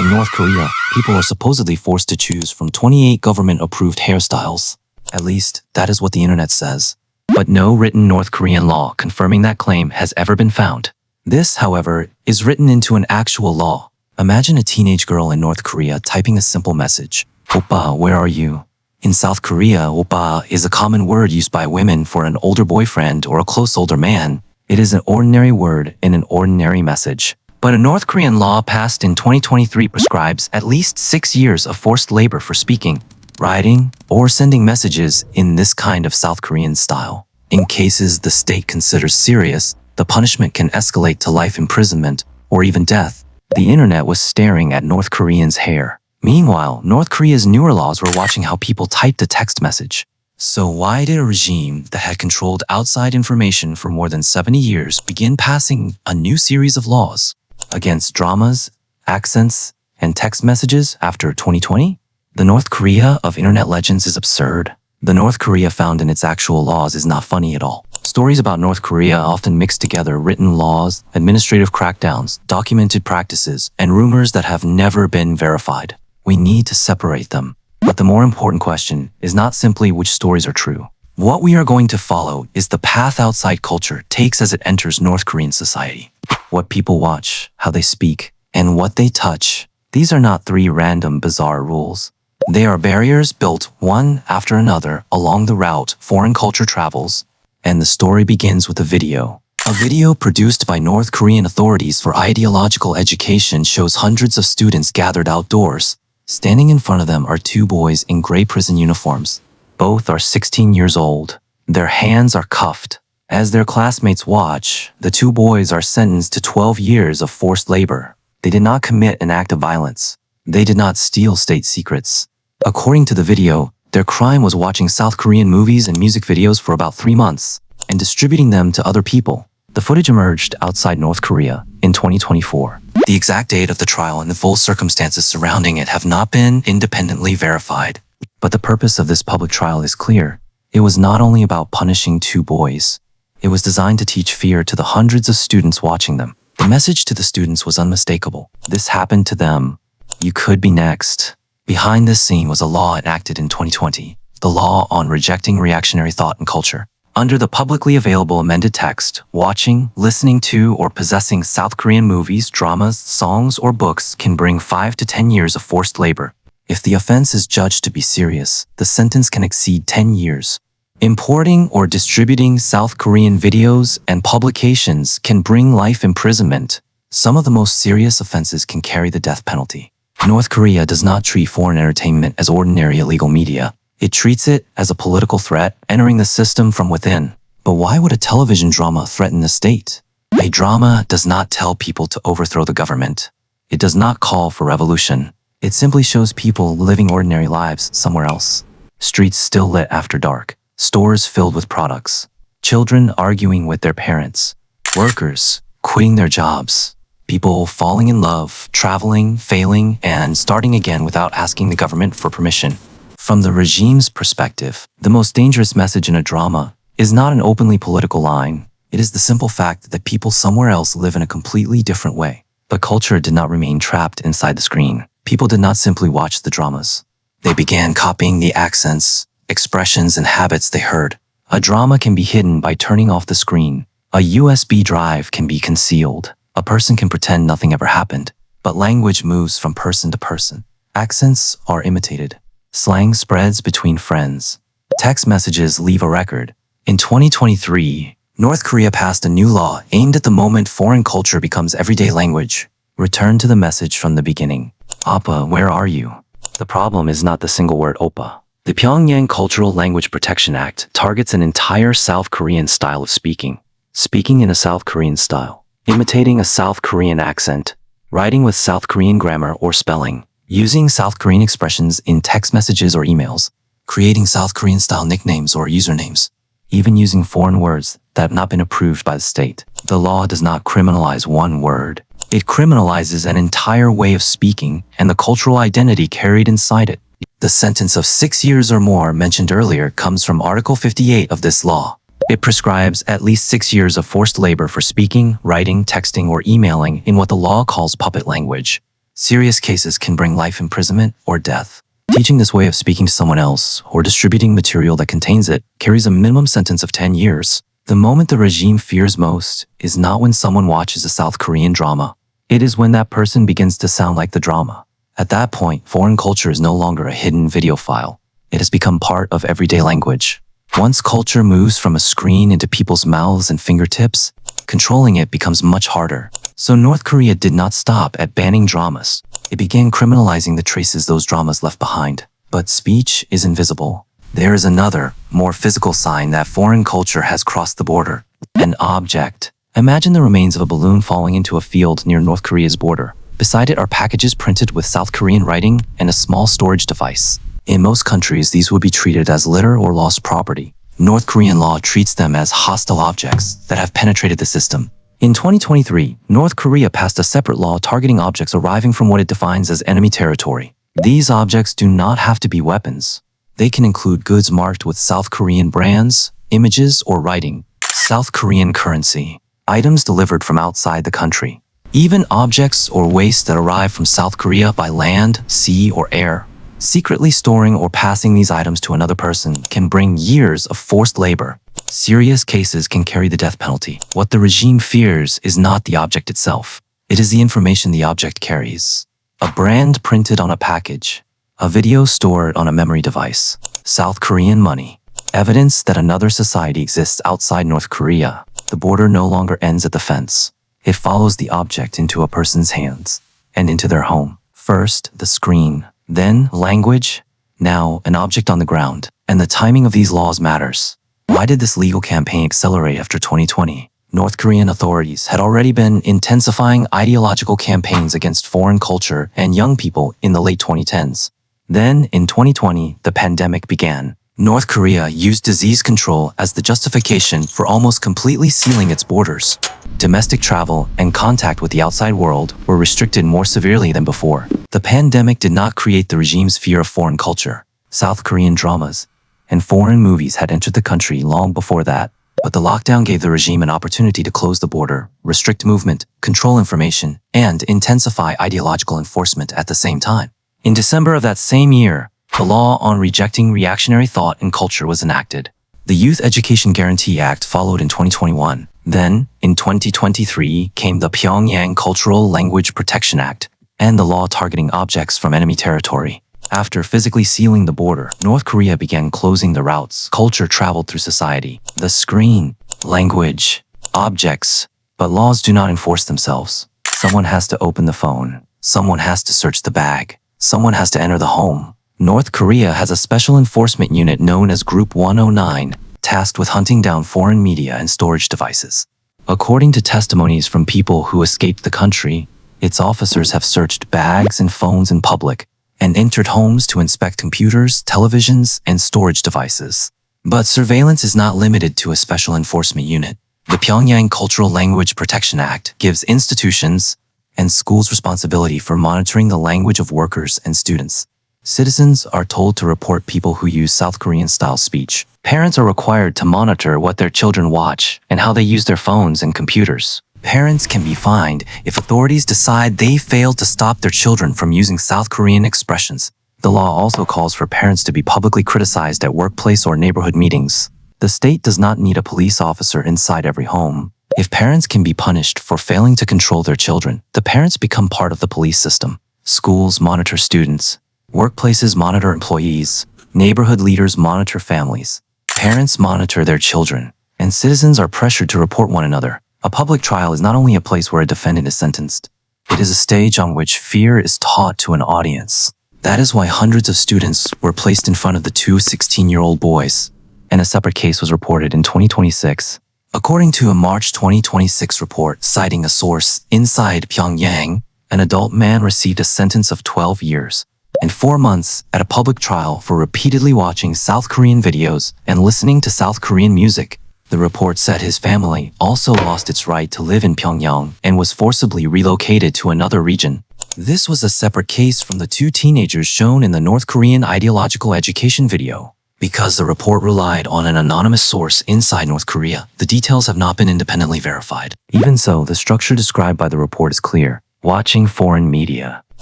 In North Korea, people are supposedly forced to choose from 28 government-approved hairstyles. At least, that is what the internet says. But no written North Korean law confirming that claim has ever been found. This, however, is written into an actual law. Imagine a teenage girl in North Korea typing a simple message, "Oppa, where are you?" In South Korea, oppa is a common word used by women for an older boyfriend or a close older man. It is an ordinary word in an ordinary message. But a North Korean law passed in 2023 prescribes at least 6 years of forced labor for speaking, writing, or sending messages in this kind of South Korean style. In cases the state considers serious, the punishment can escalate to life imprisonment or even death. The internet was staring at North Koreans' hair. Meanwhile, North Korea's newer laws were watching how people typed a text message. So why did a regime that had controlled outside information for more than 70 years begin passing a new series of laws against dramas, accents, and text messages after 2020? The North Korea of internet legends is absurd. The North Korea found in its actual laws is not funny at all. Stories about North Korea often mix together written laws, administrative crackdowns, documented practices, and rumors that have never been verified. We need to separate them. But the more important question is not simply which stories are true. What we are going to follow is the path outside culture takes as it enters North Korean society. What people watch, how they speak, and what they touch. These are not 3 random bizarre rules. They are barriers built one after another along the route foreign culture travels, and the story begins with a video. A video produced by North Korean authorities for ideological education shows hundreds of students gathered outdoors. Standing in front of them are 2 boys in gray prison uniforms. Both are 16 years old. Their hands are cuffed. As their classmates watch, the 2 boys are sentenced to 12 years of forced labor. They did not commit an act of violence. They did not steal state secrets. According to the video, their crime was watching South Korean movies and music videos for about 3 months and distributing them to other people. The footage emerged outside North Korea in 2024. The exact date of the trial and the full circumstances surrounding it have not been independently verified. But the purpose of this public trial is clear. It was not only about punishing 2 boys. It was designed to teach fear to the hundreds of students watching them. The message to the students was unmistakable. This happened to them. You could be next. Behind this scene was a law enacted in 2020, the law on rejecting reactionary thought and culture. Under the publicly available amended text, watching, listening to, or possessing South Korean movies, dramas, songs, or books can bring 5 to 10 years of forced labor. If the offense is judged to be serious, the sentence can exceed 10 years. Importing or distributing South Korean videos and publications can bring life imprisonment. Some of the most serious offenses can carry the death penalty. North Korea does not treat foreign entertainment as ordinary illegal media. It treats it as a political threat entering the system from within. But why would a television drama threaten the state? A drama does not tell people to overthrow the government. It does not call for revolution. It simply shows people living ordinary lives somewhere else. Streets still lit after dark. Stores filled with products. Children arguing with their parents. Workers quitting their jobs. People falling in love, traveling, failing, and starting again without asking the government for permission. From the regime's perspective, the most dangerous message in a drama is not an openly political line. It is the simple fact that people somewhere else live in a completely different way. But culture did not remain trapped inside the screen. People did not simply watch the dramas. They began copying the accents, expressions, and habits they heard. A drama can be hidden by turning off the screen. A USB drive can be concealed. A person can pretend nothing ever happened, but language moves from person to person. Accents are imitated. Slang spreads between friends. Text messages leave a record. In 2023, North Korea passed a new law aimed at the moment foreign culture becomes everyday language. Return to the message from the beginning. Oppa, where are you? The problem is not the single word oppa. The Pyongyang Cultural Language Protection Act targets an entire South Korean style of speaking. Speaking in a South Korean style. Imitating a South Korean accent, writing with South Korean grammar or spelling, using South Korean expressions in text messages or emails, creating South Korean style nicknames or usernames, even using foreign words that have not been approved by the state. The law does not criminalize one word. It criminalizes an entire way of speaking and the cultural identity carried inside it. The sentence of 6 years or more mentioned earlier comes from Article 58 of this law. It prescribes at least 6 years of forced labor for speaking, writing, texting, or emailing in what the law calls puppet language. Serious cases can bring life imprisonment or death. Teaching this way of speaking to someone else or distributing material that contains it carries a minimum sentence of 10 years. The moment the regime fears most is not when someone watches a South Korean drama. It is when that person begins to sound like the drama. At that point, foreign culture is no longer a hidden video file. It has become part of everyday language. Once culture moves from a screen into people's mouths and fingertips, controlling it becomes much harder. So North Korea did not stop at banning dramas. It began criminalizing the traces those dramas left behind. But speech is invisible. There is another, more physical sign that foreign culture has crossed the border. An object. Imagine the remains of a balloon falling into a field near North Korea's border. Beside it are packages printed with South Korean writing and a small storage device. In most countries, these would be treated as litter or lost property. North Korean law treats them as hostile objects that have penetrated the system. In 2023, North Korea passed a separate law targeting objects arriving from what it defines as enemy territory. These objects do not have to be weapons. They can include goods marked with South Korean brands, images, or writing. South Korean currency. Items delivered from outside the country. Even objects or waste that arrive from South Korea by land, sea, or air. Secretly storing or passing these items to another person can bring years of forced labor. Serious cases can carry the death penalty. What the regime fears is not the object itself. It is the information the object carries. A brand printed on a package. A video stored on a memory device. South Korean money. Evidence that another society exists outside North Korea. The border no longer ends at the fence. It follows the object into a person's hands and into their home. First, the screen. Then, language. Now, an object on the ground. And the timing of these laws matters. Why did this legal campaign accelerate after 2020? North Korean authorities had already been intensifying ideological campaigns against foreign culture and young people in the late 2010s. Then, in 2020, the pandemic began. North Korea used disease control as the justification for almost completely sealing its borders. Domestic travel and contact with the outside world were restricted more severely than before. The pandemic did not create the regime's fear of foreign culture. South Korean dramas and foreign movies had entered the country long before that, but the lockdown gave the regime an opportunity to close the border, restrict movement, control information, and intensify ideological enforcement at the same time. In December of that same year, the law on rejecting reactionary thought and culture was enacted. The Youth Education Guarantee Act followed in 2021. Then, in 2023, came the Pyongyang Cultural Language Protection Act and the law targeting objects from enemy territory. After physically sealing the border, North Korea began closing the routes culture traveled through society. The screen, language, objects, but laws do not enforce themselves. Someone has to open the phone. Someone has to search the bag. Someone has to enter the home. North Korea has a special enforcement unit known as Group 109, tasked with hunting down foreign media and storage devices. According to testimonies from people who escaped the country, its officers have searched bags and phones in public and entered homes to inspect computers, televisions, and storage devices. But surveillance is not limited to a special enforcement unit. The Pyongyang Cultural Language Protection Act gives institutions and schools responsibility for monitoring the language of workers and students. Citizens are told to report people who use South Korean-style speech. Parents are required to monitor what their children watch and how they use their phones and computers. Parents can be fined if authorities decide they failed to stop their children from using South Korean expressions. The law also calls for parents to be publicly criticized at workplace or neighborhood meetings. The state does not need a police officer inside every home. If parents can be punished for failing to control their children, the parents become part of the police system. Schools monitor students. Workplaces monitor employees. Neighborhood leaders monitor families. Parents monitor their children. And citizens are pressured to report one another. A public trial is not only a place where a defendant is sentenced. It is a stage on which fear is taught to an audience. That is why hundreds of students were placed in front of the two 16-year-old boys, and a separate case was reported in 2026. According to a March 2026 report citing a source inside Pyongyang, an adult man received a sentence of 12 years and 4 months at a public trial for repeatedly watching South Korean videos and listening to South Korean music. The report said his family also lost its right to live in Pyongyang and was forcibly relocated to another region. This was a separate case from the two teenagers shown in the North Korean ideological education video. Because the report relied on an anonymous source inside North Korea, the details have not been independently verified. Even so, the structure described by the report is clear. Watching foreign media.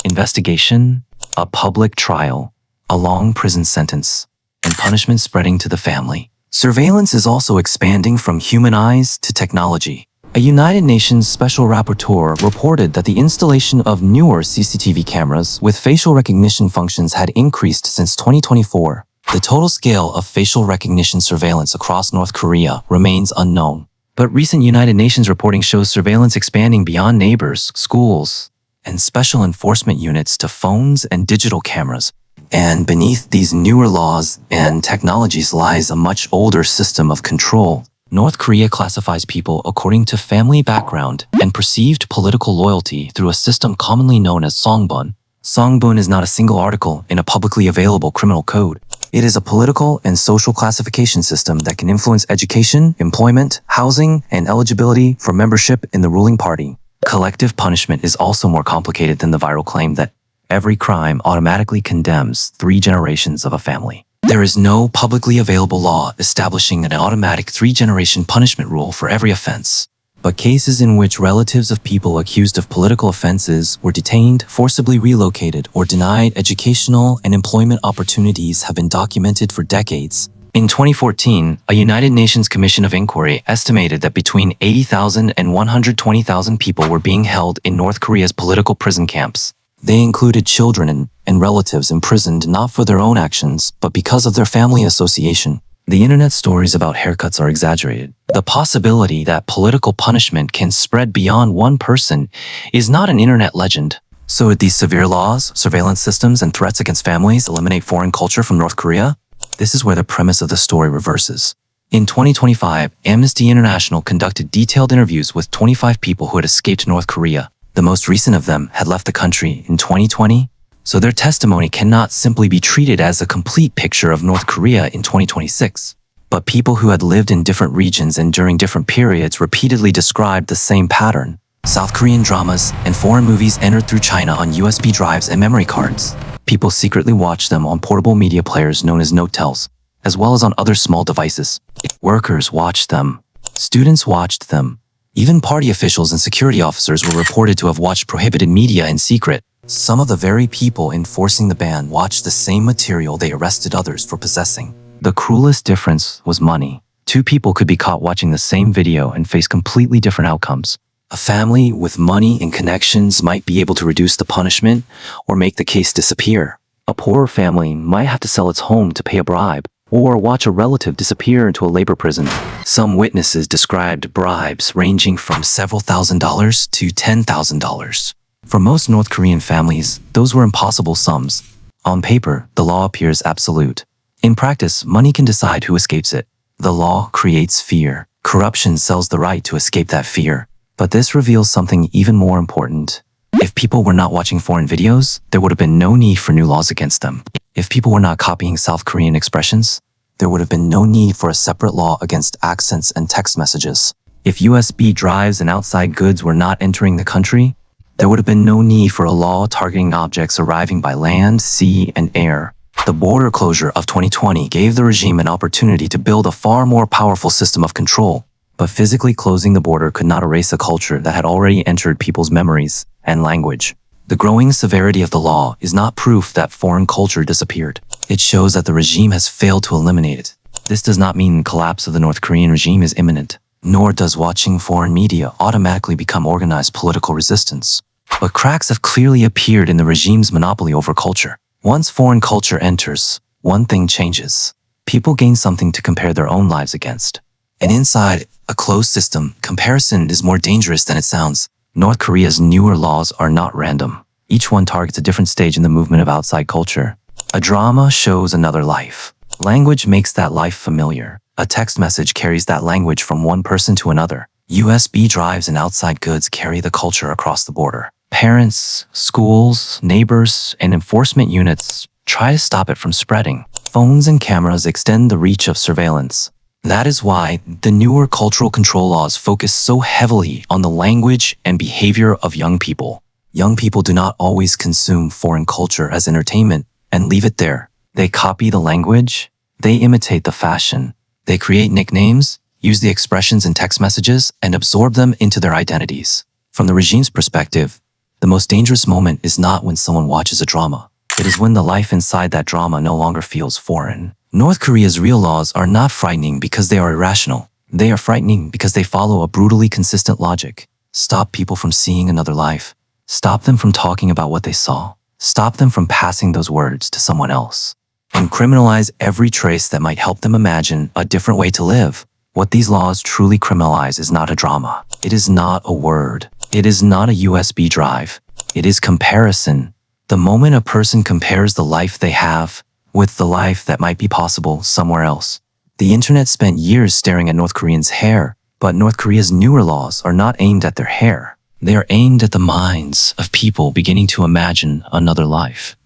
investigation, a public trial, a long prison sentence, and punishment spreading to the family. Surveillance is also expanding from human eyes to technology. A United Nations Special Rapporteur reported that the installation of newer CCTV cameras with facial recognition functions had increased since 2024. The total scale of facial recognition surveillance across North Korea remains unknown. But recent United Nations reporting shows surveillance expanding beyond neighbors, schools, and special enforcement units to phones and digital cameras. And beneath these newer laws and technologies lies a much older system of control. North Korea classifies people according to family background and perceived political loyalty through a system commonly known as Songbun. Songbun is not a single article in a publicly available criminal code. It is a political and social classification system that can influence education, employment, housing, and eligibility for membership in the ruling party. Collective punishment is also more complicated than the viral claim that every crime automatically condemns 3 generations of a family. There is no publicly available law establishing an automatic 3-generation punishment rule for every offense. But cases in which relatives of people accused of political offenses were detained, forcibly relocated, or denied educational and employment opportunities have been documented for decades. In 2014, a United Nations Commission of Inquiry estimated that between 80,000 and 120,000 people were being held in North Korea's political prison camps. They included children and relatives imprisoned not for their own actions, but because of their family association. The internet stories about haircuts are exaggerated. The possibility that political punishment can spread beyond one person is not an internet legend. So did these severe laws, surveillance systems, and threats against families eliminate foreign culture from North Korea? This is where the premise of the story reverses. In 2025, Amnesty International conducted detailed interviews with 25 people who had escaped North Korea. The most recent of them had left the country in 2020, so their testimony cannot simply be treated as a complete picture of North Korea in 2026. But people who had lived in different regions and during different periods repeatedly described the same pattern. South Korean dramas and foreign movies entered through China on USB drives and memory cards. People secretly watched them on portable media players known as Notels, as well as on other small devices. Workers watched them. Students watched them. Even party officials and security officers were reported to have watched prohibited media in secret. Some of the very people enforcing the ban watched the same material they arrested others for possessing. The cruelest difference was money. 2 people could be caught watching the same video and face completely different outcomes. A family with money and connections might be able to reduce the punishment or make the case disappear. A poorer family might have to sell its home to pay a bribe, or watch a relative disappear into a labor prison. Some witnesses described bribes ranging from several $1,000s to $10,000. For most North Korean families, those were impossible sums. On paper, the law appears absolute. In practice, money can decide who escapes it. The law creates fear. Corruption sells the right to escape that fear. But this reveals something even more important. If people were not watching foreign videos, there would have been no need for new laws against them. If people were not copying South Korean expressions, there would have been no need for a separate law against accents and text messages. If USB drives and outside goods were not entering the country, there would have been no need for a law targeting objects arriving by land, sea, and air. The border closure of 2020 gave the regime an opportunity to build a far more powerful system of control. But physically closing the border could not erase a culture that had already entered people's memories and language. The growing severity of the law is not proof that foreign culture disappeared. It shows that the regime has failed to eliminate it. This does not mean the collapse of the North Korean regime is imminent, nor does watching foreign media automatically become organized political resistance. But cracks have clearly appeared in the regime's monopoly over culture. Once foreign culture enters, one thing changes. People gain something to compare their own lives against. And inside a closed system, comparison is more dangerous than it sounds. North Korea's newer laws are not random. Each one targets a different stage in the movement of outside culture. A drama shows another life. Language makes that life familiar. A text message carries that language from one person to another. USB drives and outside goods carry the culture across the border. Parents, schools, neighbors, and enforcement units try to stop it from spreading. Phones and cameras extend the reach of surveillance. That is why the newer cultural control laws focus so heavily on the language and behavior of young people. Young people do not always consume foreign culture as entertainment and leave it there. They copy the language, they imitate the fashion, they create nicknames, use the expressions in text messages, and absorb them into their identities. From the regime's perspective, The most dangerous moment is not when someone watches a drama. It is when the life inside that drama no longer feels foreign. North Korea's real laws are not frightening because they are irrational. They are frightening because they follow a brutally consistent logic. Stop people from seeing another life. Stop them from talking about what they saw. Stop them from passing those words to someone else. And criminalize every trace that might help them imagine a different way to live. What these laws truly criminalize is not a drama. It is not a word. It is not a USB drive. It is comparison. The moment a person compares the life they have with the life that might be possible somewhere else. The internet spent years staring at North Koreans' hair, but North Korea's newer laws are not aimed at their hair. They are aimed at the minds of people beginning to imagine another life.